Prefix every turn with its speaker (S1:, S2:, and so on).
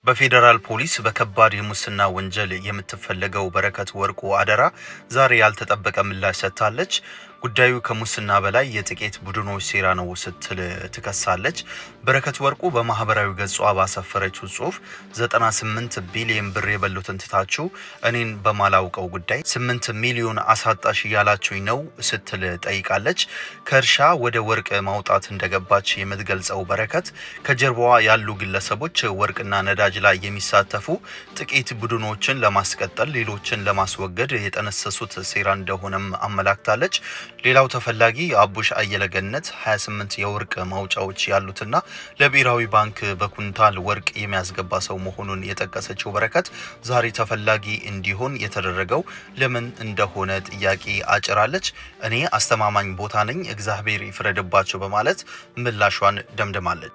S1: በፌዴራል ፖሊስ በከባድ የሙስና ወንጀል የምትፈለገው በረከት ወርቁ አደራ ዛሬ ያልተጠበቀ ምላሽ ሰጥታለች። ጉዳዩ ከሙስና በላይ የጥቂት ቡድኖች ሴራ ነው ስትል ትከሳለች። በረከት ወርቁ በማህበራዊ ገጿ ባሰፈረችው ጽሁፍ 98 ቢሊዮን ብር የበሉትን ትታችሁ እኔን በማላውቀው ጉዳይ 8 ሚሊዮን አሳጣሽ እያላችሁኝ ነው ስትል ጠይቃለች። ከእርሻ ወደ ወርቅ ማውጣት እንደገባች የምትገልጸው በረከት ከጀርባዋ ያሉ ግለሰቦች ወርቅና ነዳጅ ላይ የሚሳተፉ ጥቂት ቡድኖችን ለማስቀጠል ሌሎችን ለማስወገድ የጠነሰሱት ሴራ እንደሆነም አመላክታለች። ሌላው ተፈላጊ አቡሽ አየለገነት 28 የወርቅ ማውጫዎች ያሉትና ለብሔራዊ ባንክ በኩንታል ወርቅ የሚያስገባ ሰው መሆኑን የጠቀሰችው በረከት ዛሬ ተፈላጊ እንዲሆን የተደረገው ለምን እንደሆነ ጥያቄ አጭራለች። እኔ አስተማማኝ ቦታ ነኝ፣ እግዚአብሔር ይፍረድባቸው በማለት ምላሿን ደምድማለች።